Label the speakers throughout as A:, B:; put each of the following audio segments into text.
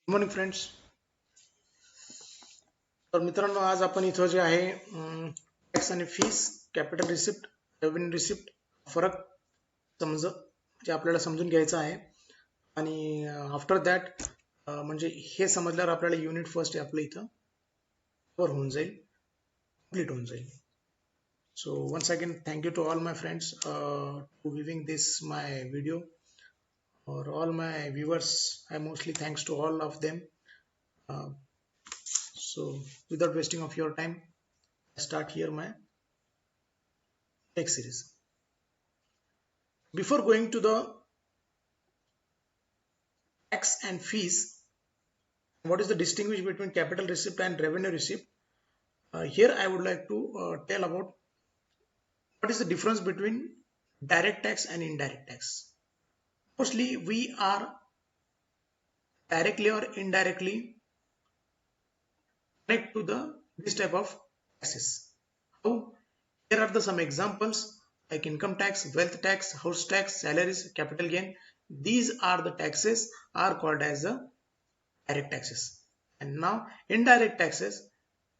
A: Good morning friends. तर मित्रांनो, आज आपण इथं जे आहे टॅक्स आणि fees, capital receipt, revenue receipt फरक म्हणजे आपल्याला समजून घ्यायचा आहे. आणि आफ्टर दॅट म्हणजे हे समजल्यावर आपल्याला युनिट फर्स्ट आपलं इथं कव्हर होऊन जाईल, कंप्लीट होऊन जाईल. So once again thank you to all my friends to viewing this my video, or all my viewers. I mostly thanks to all of them. uh, so without wasting of your time, I start here my next series. Before going to the tax and fees, what is the distinguish between capital receipt and revenue receipt? Here I would like to tell about what is the difference between direct tax and indirect tax. Mostly we are directly or indirectly connect to the this type of taxes. How? Here are the some examples like income tax, wealth tax, house tax, salaries, capital gain. These are the taxes are called as the direct taxes. And now indirect taxes,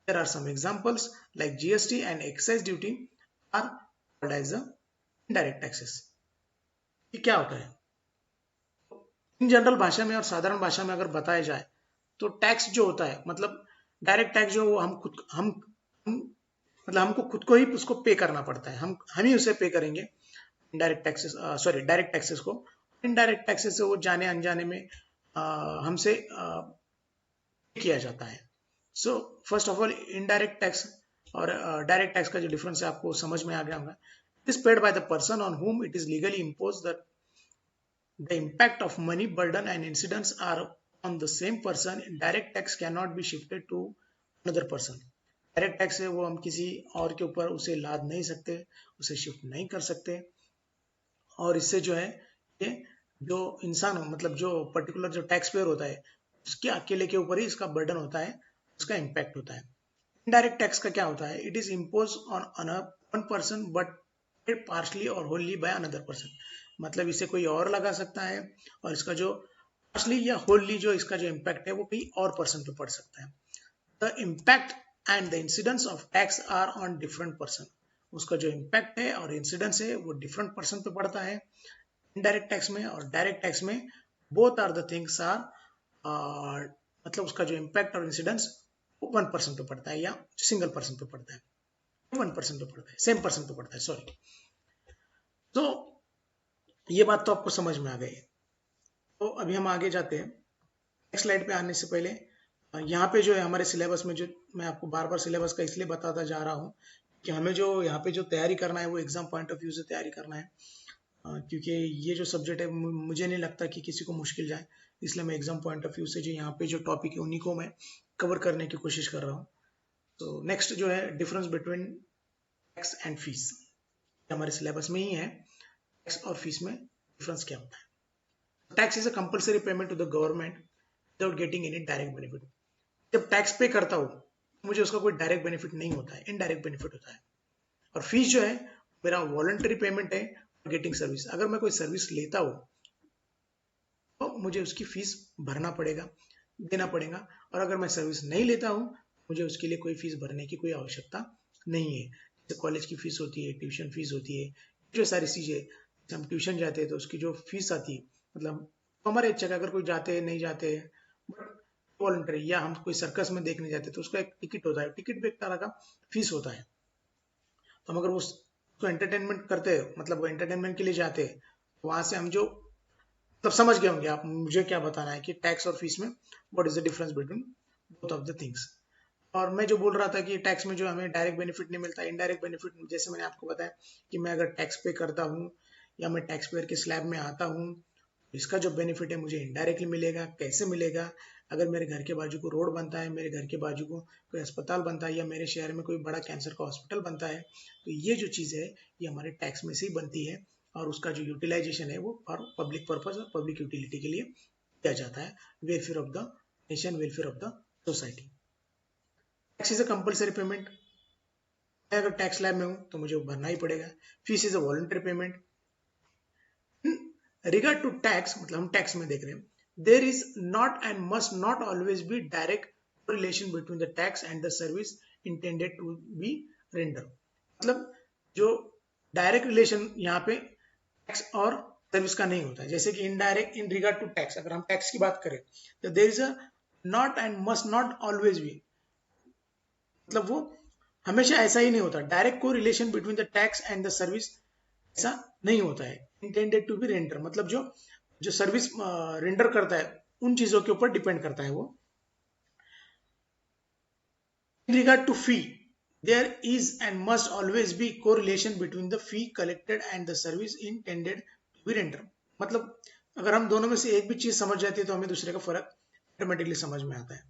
A: there are some examples like GST and excise duty are called as the indirect taxes. ये क्या होता है? In general भाषा में और साधारण भाषा में अगर बताया जाए तो टैक्स जो होता है, मतलब डायरेक्ट टैक्स जो हम मतलब हमको खुद को ही उसको पे करना पड़ता है, हम ही उसे पे करेंगे. Indirect taxes, sorry, direct taxes को. इनडायरेक्ट टैक्सेस से वो जाने अनजाने में हमसे किया जाता है. So first of all indirect tax और डायरेक्ट टैक्स का जो डिफरेंस है आपको समझ में आ गया होगा. It is paid by the person on whom it is legally imposed that the impact of money burden and incidents are on the same person. Direct tax cannot be shifted to another person. Direct tax है वो हम किसी और के ऊपर उसे लाद नहीं सकते, उसे शिफ्ट नहीं कर सकते. और इससे जो है ये जो इंसान हो, मतलब जो पर्टिकुलर जो टैक्स पेयर होता है, उसके अकेले के ऊपर ही इसका बर्डन होता है, उसका इम्पैक्ट होता है. इनडायरेक्ट टैक्स का क्या होता है? It is impose on one person but partially और होली बाय अनदर पर्सन. मतलब इसे कोई और लगा सकता है और इसका जो पार्शली या होली जो इसका जो इम्पैक्ट है वो कहीं और पर्सन पे पड़ सकता है. The impact and the incidence of tax are on different person. उसका जो इम्पैक्ट है और इंसिडेंस है वो डिफरेंट पर्सन पे पड़ता है. इनडायरेक्ट टैक्स में और डायरेक्ट टैक्स में both are the things are मतलब उसका जो इम्पैक्ट और इंसिडेंस वन पर्सन पे पड़ता है या सिंगल पर्सन पे पड़ता है, वन पर्सन पे पड़ता है, सेम पर्सन पे पड़ता है, सॉरी. तो ये बात तो आपको समझ में आ गई. तो अभी हम आगे जाते हैं. नेक्स्ट स्लाइड पे आने से पहले यहाँ पे जो है हमारे सिलेबस में, जो मैं आपको बार बार सिलेबस का इसलिए बताता जा रहा हूँ कि हमें जो यहाँ पे जो तैयारी करना है वो एग्जाम पॉइंट ऑफ व्यू से तैयारी करना है. क्योंकि ये जो सब्जेक्ट है मुझे नहीं लगता कि किसी को मुश्किल जाए, इसलिए मैं एग्जाम पॉइंट ऑफ व्यू से जो यहाँ पे जो टॉपिक है उन्हीं को मैं कवर करने की कोशिश कर रहा हूँ. तो नेक्स्ट जो है difference between tax and fees, हमारे सिलेबस में ही है. टैक्स और फीस में डिफरेंस क्या होता है? Tax is a compulsory payment to the government without getting any direct benefit. जब टैक्स पे करता हूँ मुझे उसका कोई डायरेक्ट बेनिफिट नहीं होता है, इनडायरेक्ट बेनिफिट होता है. और फीस जो है मेरा वॉलंटरी पेमेंट है गेटिंग सर्विस. अगर मैं कोई सर्विस लेता हूँ तो मुझे उसकी फीस भरना पड़ेगा, देना पड़ेगा. और अगर मैं सर्विस नहीं लेता हूँ मुझे उसके लिए कोई फीस भरने की कोई आवश्यकता नहीं है. जैसे कॉलेज की फीस होती है, ट्यूशन फीस होती है, जो सारी चीजें, हम ट्यूशन जाते हैं तो उसकी जो फीस आती है, मतलब हमारे इच्छा का, अगर कोई जाते हैं नहीं जाते हैं, बट वॉलंटरी, या हम कोई सर्कस में देखने जाते हैं तो उसका एक टिकट होता है, टिकट भी एक तरह का फीस होता है. तो हम अगर उसको एंटरटेनमेंट करते हैं, मतलब एंटरटेनमेंट के लिए जाते हैं, वहां से हम जो, तब समझ गए होंगे आप मुझे क्या बताना है कि टैक्स और फीस में what is the difference between both of the things. और मैं जो बोल रहा था कि टैक्स में जो हमें डायरेक्ट बेनिफिट नहीं मिलता, इनडायरेक्ट बेनिफिट, जैसे मैंने आपको बताया कि मैं अगर टैक्स पे करता हूँ या मैं टैक्स पेयर के स्लैब में आता हूँ, इसका जो बेनिफिट है मुझे इनडायरेक्टली मिलेगा. कैसे मिलेगा? अगर मेरे घर के बाजू को रोड बनता है, मेरे घर के बाजू को कोई अस्पताल बनता है, या मेरे शहर में कोई बड़ा कैंसर का हॉस्पिटल बनता है, तो ये जो चीज़ है ये हमारे टैक्स में से ही बनती है. और उसका जो यूटिलाइजेशन है वो फॉर पब्लिक पर्पज और पब्लिक यूटिलिटी के लिए किया जाता है, welfare of the nation, welfare of the society. Tax is a compulsory payment. मैं अगर टैक्स स्लैब में हूं तो मुझे वो भरना ही पड़ेगा. Fees is a voluntary payment. Regard to tax, मतलब हम टैक्स में देख रहे हैं, there is not and must not always be direct correlation between the tax and the service intended to be render. मतलब जो डायरेक्ट रिलेशन यहाँ पे टैक्स और सर्विस का नहीं होता है, जैसे कि indirect in regard to tax, अगर हम टैक्स की बात करें तो there is a not and must not always be, मतलब वो हमेशा ऐसा ही नहीं होता, डायरेक्ट को relation between the tax and the service ऐसा नहीं होता है। इंटेंडेड टू बी रेंडर मतलब जो जो सर्विस रेंडर करता है उन चीजों के ऊपर डिपेंड करता है वो। In regard to fee, there is and must always be correlation between the fee collected and the service intended to be rendered. मतलब अगर हम दोनों में से एक भी चीज समझ जाती है तो हमें दूसरे का फर्क ऑटोमेटिकली समझ में आता है।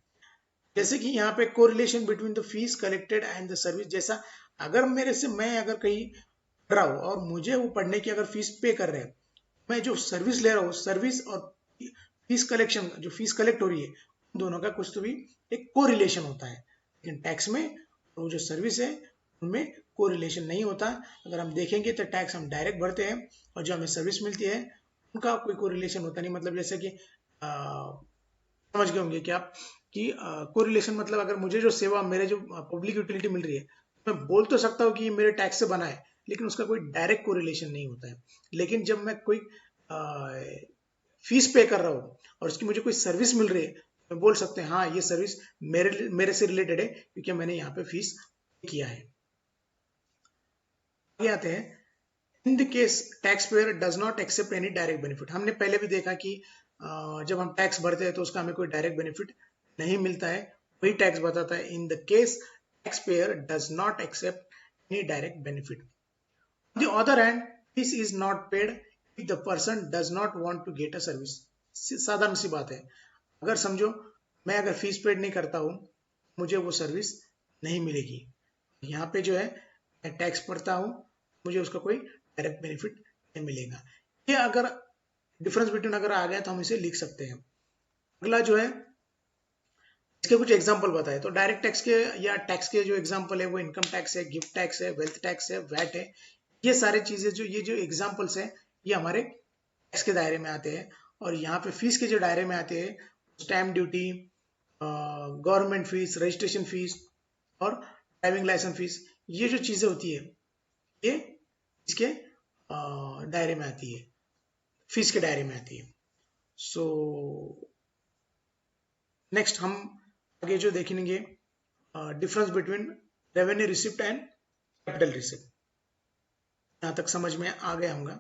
A: जैसे कि यहाँ पे correlation between the fees collected and the service, जैसा अगर मेरे से मैं अगर कहीं पढ़ रहा हूँ और मुझे वो पढ़ने की अगर फीस पे कर रहे हैं, मैं जो सर्विस ले रहा हूँ, सर्विस और फीस कलेक्शन जो फीस कलेक्ट हो रही है दोनों का कुछ तो भी एक कोरिलेशन होता है, लेकिन टैक्स में वो जो सर्विस है उनमें कोरिलेशन नहीं होता। अगर हम देखेंगे तो टैक्स हम डायरेक्ट भरते हैं और जो हमें सर्विस मिलती है उनका कोई कोरिलेशन होता नहीं। मतलब जैसे कि समझ गए होंगे कि आप कि कोरिलेशन मतलब अगर मुझे जो सेवा मेरे जो पब्लिक यूटिलिटी मिल रही है मैं बोल तो सकता हूँ कि ये मेरे टैक्स से बना है, लेकिन उसका कोई डायरेक्ट कोरिलेशन नहीं होता है। लेकिन जब मैं कोई फीस पे कर रहा हूँ और उसकी मुझे कोई सर्विस मिल रही है, मैं बोल सकते हैं हाँ ये सर्विस मेरे से रिलेटेड है क्योंकि मैंने यहाँ पे फीस किया है। आगे आते हैं, in the case tax payer does not accept any direct benefit. हमने पहले भी देखा कि जब हम टैक्स भरते हैं तो उसका हमें कोई डायरेक्ट बेनिफिट नहीं मिलता है, वही टैक्स बताता है in the case tax payer does not accept any direct benefit. On the other hand this is not paid if the person does not want to get a service. साधारण सी बात है, अगर समझो मैं अगर फीस पेड नहीं करता हूँ मुझे वो सर्विस नहीं मिलेगी। यहाँ पे जो है मैं टैक्स भरता हूँ मुझे उसका कोई डायरेक्ट बेनिफिट नहीं मिलेगा। ये अगर डिफरेंस बिटवीन अगर आ गया तो हम इसे लिख सकते हैं। अगला जो है इसके कुछ एग्जांपल बताए तो डायरेक्ट टैक्स के या टैक्स के जो एग्जांपल है वो इनकम टैक्स है, गिफ्ट टैक्स है, वेल्थ टैक्स है, वैट है। ये सारे चीजें जो ये जो एग्जांपल्स है ये हमारे टैक्स के दायरे में आते हैं। और यहाँ पे फीस के जो दायरे में आते हैं stamp duty, government fees, registration fees और ड्राइविंग लाइसेंस फीस, ये जो चीजें होती है ये इसके दायरे में आती है, फीस के दायरे में आती है। सो नेक्स्ट हम आगे जो देखेंगे difference between revenue receipt and capital receipt. यहां तक समझ में आ गया होगा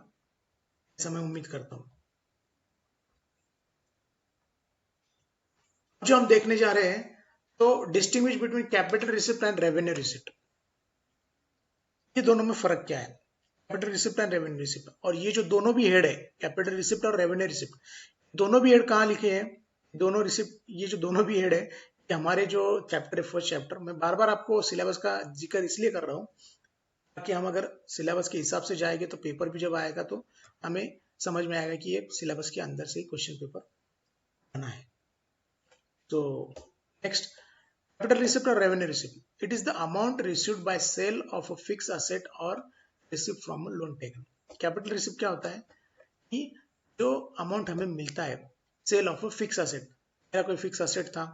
A: ऐसा मैं उम्मीद करता हूं। जो हम देखने जा रहे हैं तो distinguish between capital receipt and revenue receipt, ये दोनों में फर्क क्या है, capital receipt and revenue receipt. और ये जो दोनों भी हेड है कैपिटल रिसिप्ट और रेवेन्यू रिसिप्ट, दोनों भी हेड कहाँ लिखे हैं, दोनों रिसिप्ट, ये जो दोनों भी हेड है कि हमारे जो चैप्टर है फर्स्ट चैप्टर में, बार बार आपको सिलेबस का जिक्र इसलिए कर रहा हूँ ताकि हम अगर सिलेबस के हिसाब से जाएंगे तो पेपर भी जब आएगा तो हमें समझ में आएगा कि ये सिलेबस के अंदर से ही क्वेश्चन पेपर बना है। तो नेक्स्ट कैपिटल रिसिप्ट और revenue receipt, it is the amount received by sale of a fix asset और receipt from loan taken. Capital receipt क्या होता है कि जो अमाउंट हमें मिलता है sale of a fix asset, मेरा कोई फिक्स असेट था,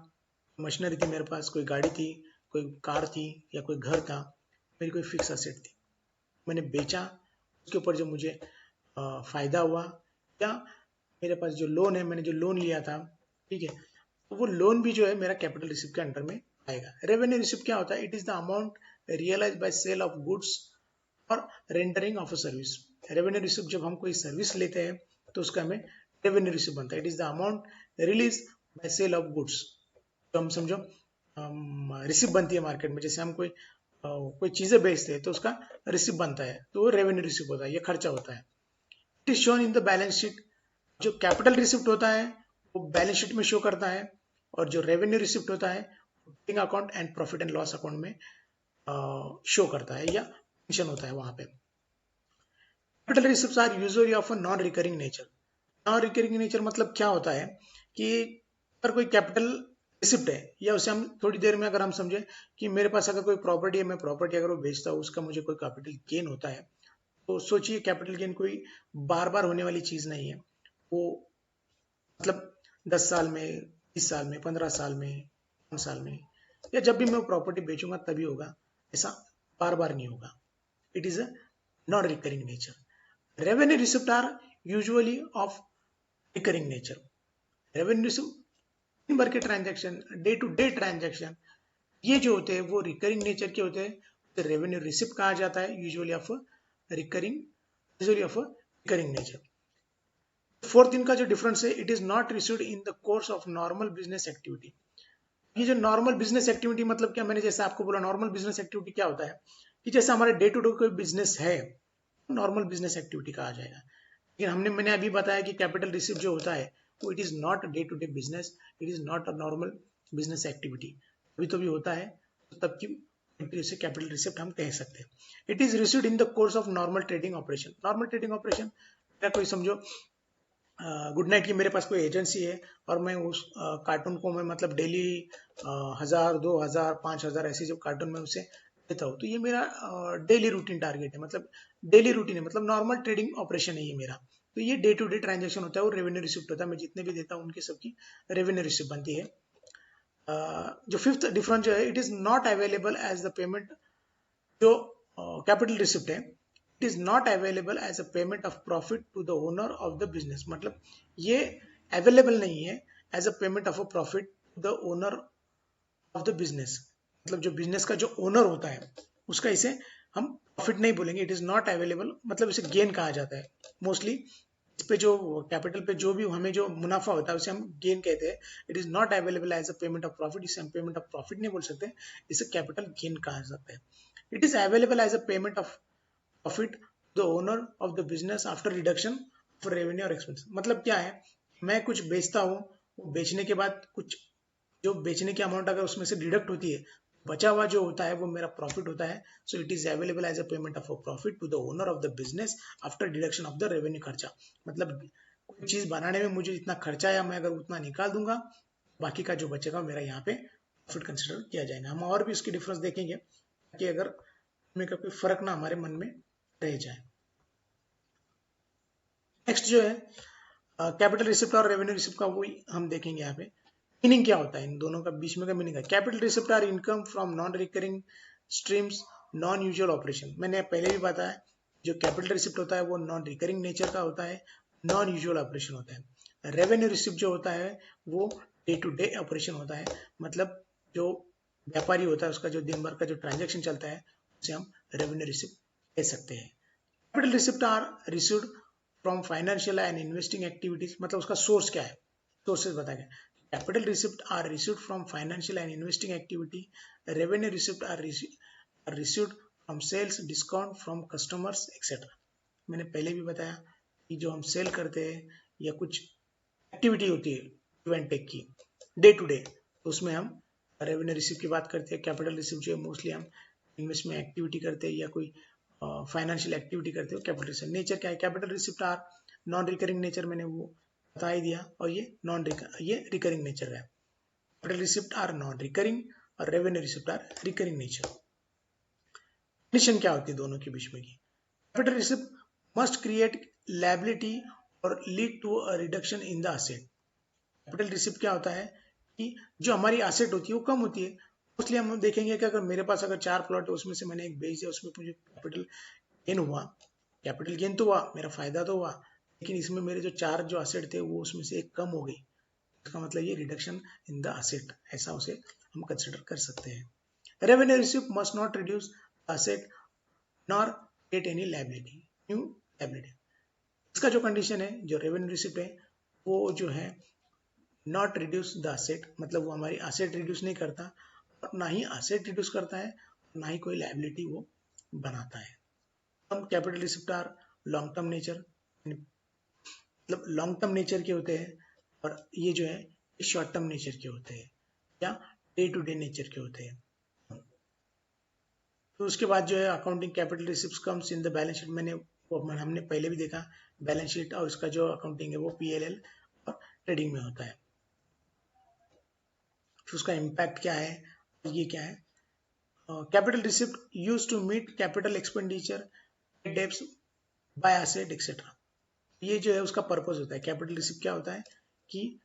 A: मशीनरी थी मेरे पास, कोई गाड़ी थी, कोई कार थी या कोई घर था, मेरी कोई फिक्स असेट थी, मैंने बेचा, उसके ऊपर जो मुझे फायदा हुआ, या मेरे पास जो लोन है मैंने जो लोन लिया था, ठीक है, तो वो लोन भी जो है मेरा कैपिटल रिसिप्ट के अंडर में आएगा। रेवेन्यू रिसिप्ट क्या होता है, it is the amount realise by sale of goods और rendering of a service. Revenue receipt जब हम कोई सर्विस लेते हैं तो उसका हमें रेवेन्यू रिसिप्ट बनता है। It is the amount release by sale of goods, तो हम समझो रिसिप्ट बनती है मार्केट में, जैसे हम कोई चीजें बेचते हैं तो उसका रिसिप्ट बनता है, तो वो रेवेन्यू रिसिप्ट होता है, ये खर्चा होता है। It is shown in the balance sheet. जो कैपिटल रिसिप्ट होता है वो बैलेंस शीट में शो करता है और जो रेवेन्यू रिसिप्ट होता है booking account and profit and loss account में शो करता है या मेंशन होता है वहां पे। Capital receipts are usually of a non recurring nature. Non recurring nature मतलब क्या होता है कि अगर कोई कैपिटल रिसिप्ट है या उसे हम थोड़ी देर में अगर हम समझे कि मेरे पास अगर कोई प्रॉपर्टी है, मैं प्रॉपर्टी अगर वो बेचता हूँ उसका मुझे कोई कैपिटल गेन होता है, तो सोचिए कैपिटल गेन कोई बार बार होने वाली चीज नहीं है, वो मतलब 10 साल में, 20 साल में, 15 साल में, 5 साल में, या जब भी मैं प्रॉपर्टी बेचूंगा तभी होगा, ऐसा बार बार नहीं होगा. It is a non recurring nature. Revenue receipt are usually of recurring nature. Revenue receipt दिन भर के transaction, day to day transaction, ये जो होते हैं वो रिकरिंग नेचर के होते हैं. तो रेवेन्यू रिसिप्ट कहा जाता है usually of recurring nature. Fourth इनका जो डिफरेंस है, it is not received in the course of normal business activity. ये जो नॉर्मल बिजनेस एक्टिविटी मतलब क्या, मैंने जैसे आपको बोला नॉर्मल बिजनेस एक्टिविटी क्या होता है कि जैसे हमारे डे टू डे कोई बिजनेस है, नॉर्मल बिजनेस एक्टिविटी कहा जाएगा. लेकिन मैंने अभी बताया कि कैपिटल रिसिप्ट जो होता है वो it is not day to day business, it is not a normal business activity. अभी तो भी होता है, तब की से कैपिटल रिसिप्ट हम कह सकते हैं. It is received in the course of normal trading operation. Normal trading operation कोई समझो गुड नाइट की मेरे पास कोई एजेंसी है और मैं उस कार्टून को मैं मतलब डेली 1000, 2000, 5000 ऐसे जो कार्टून में उसे देता हूँ, तो ये मेरा डेली रूटीन टारगेट है, मतलब डेली रूटीन है, मतलब नॉर्मल ट्रेडिंग ऑपरेशन है ये मेरा. तो ये डे टू डे ट्रांजेक्शन होता है और रेवेन्यू रिसिप्ट होता है. मैं जितने भी देता हूँ उनकी सबकी रेवेन्यू रिसिप्ट बनती है. जो फिफ्थ डिफरेंस जो है, it is not available as the payment. जो कैपिटल रिसिप्ट है, it is not available as a payment of profit to the owner of the business. मतलब ये अवेलेबल नहीं है as a payment of a profit to the owner of the business. मतलब जो business का जो owner होता है उसका इसे हम प्रॉफिट नहीं बोलेंगे. इट इज नॉट अवेलेबल, मतलब इसे गेन कहा जाता है. मोस्टली इस पे जो कैपिटल पे जो भी हमें जो मुनाफा होता है उसे हम गेन कहते हैं. It is not available as a payment of profit. इसे हम पेमेंट ऑफ प्रॉफिट नहीं बोल सकते, इसे कैपिटल गेन कहा जाता है. It is available as a payment of profit the owner of the business after reduction of revenue और एक्सपेंस. मतलब क्या है, मैं कुछ बेचता हूँ, वो बेचने के बाद कुछ जो बेचने की अमाउंट अगर उसमें से डिडक्ट होती है, बचा हुआ जो होता है वो मेरा प्रॉफिट होता है. So it is available as a payment of a profit to the owner of the business after deduction of the revenue खर्चा. मतलब कोई चीज बनाने में मुझे इतना खर्चा है, मैं अगर उतना निकाल दूंगा, बाकी का जो बचेगा मेरा यहाँ पे प्रॉफिट कंसिडर किया जाएगा. हम और भी इसकी डिफरेंस देखेंगे ताकि अगर में का कोई फर्क ना हमारे मन में रह जाए. नेक्स्ट जो है कैपिटल रिसिप्ट और रेवेन्यू रिसिप्ट का वो हम देखेंगे. यहाँ पे मीनिंग क्या होता है, इन दोनों का बीच में का मीनिंग है. Capital receipt are income from non recurring streams, non usual operation. मैंने पहले भी बताया जो कैपिटल रिसिप्ट होता है वो नॉन रिकरिंग नेचर का होता है, नॉन यूजुअल ऑपरेशन होता है. रेवेन्यू रिसिप्ट जो होता है वो डे टू डे ऑपरेशन होता है, मतलब जो व्यापारी होता है उसका जो दिन भर का जो ट्रांजेक्शन चलता है उसे हम रेवेन्यू रिसिप्ट कह सकते हैं. Capital receipt are received from financial and investing activities. मतलब उसका सोर्स क्या है, सोर्सेज बताया. Capital receipt are received from financial and investing activity. Revenue receipt are received from sales, discount from customers etcetera. मैंने पहले भी बताया कि जो हम सेल करते हैं या कुछ एक्टिविटी होती है इवेंट टेक की डे टू डे, तो उसमें हम रेवेन्यू रिसिप्ट की बात करते हैं. कैपिटल रिसिप्ट जो है मोस्टली हम इन्वेस्टमेंट एक्टिविटी करते हैं या कोई फाइनेंशियल एक्टिविटी करते हो. कैपिटल रिसिप्ट नेचर क्या है, capital receipt are non recurring nature, मैंने वो बता ही दिया, और ये रिकरिंग नेचर है. Capital receipt are non recurring और revenue receipt are recurring nature. Condition क्या होती है दोनों के बीच में की, capital receipt must create liability और lead to a reduction in the asset. Capital receipt क्या होता है कि जो हमारी एसेट होती है वो कम होती है. इसलिए हम देखेंगे कि अगर मेरे पास अगर 4 प्लॉट है, उसमें से मैंने एक बेच दिया, उसमें मुझे कैपिटल गेन हुआ, कैपिटल गेन तो हुआ, मेरा फायदा तो हुआ, लेकिन इसमें मेरे जो 4 जो असेट थे वो उसमें से एक कम हो गई. इसका मतलब ये रिडक्शन इन द असेट, ऐसा उसे हम कंसिडर कर सकते हैं. Revenue receipt must not reduce asset nor create any liability, new liability. इसका जो कंडीशन है, जो रेवेन्यू रिसिप्ट है वो जो है नॉट रिड्यूस द असेट, मतलब वो हमारी असेट रिड्यूस नहीं करता और ना ही असेट रिड्यूस करता है, ना ही कोई लायबिलिटी वो बनाता है. हम capital receipt are long term nature, मतलब लॉन्ग टर्म नेचर के होते हैं, और ये जो है शॉर्ट टर्म नेचर के होते हैं या डे टू डे नेचर के होते हैं. तो उसके बाद जो है accounting capital receipts comes in the balance sheet. हमने पहले भी देखा बैलेंस शीट, और इसका जो अकाउंटिंग है वो पीएलएल और ट्रेडिंग में होता है. तो उसका इम्पैक्ट क्या है, ये क्या है. Capital receipt use to meet capital expenditure, debts, buy asset etcetera. ये जो है उसका पर्पस होता है. कैपिटल रिसिप्ट क्या होता है कि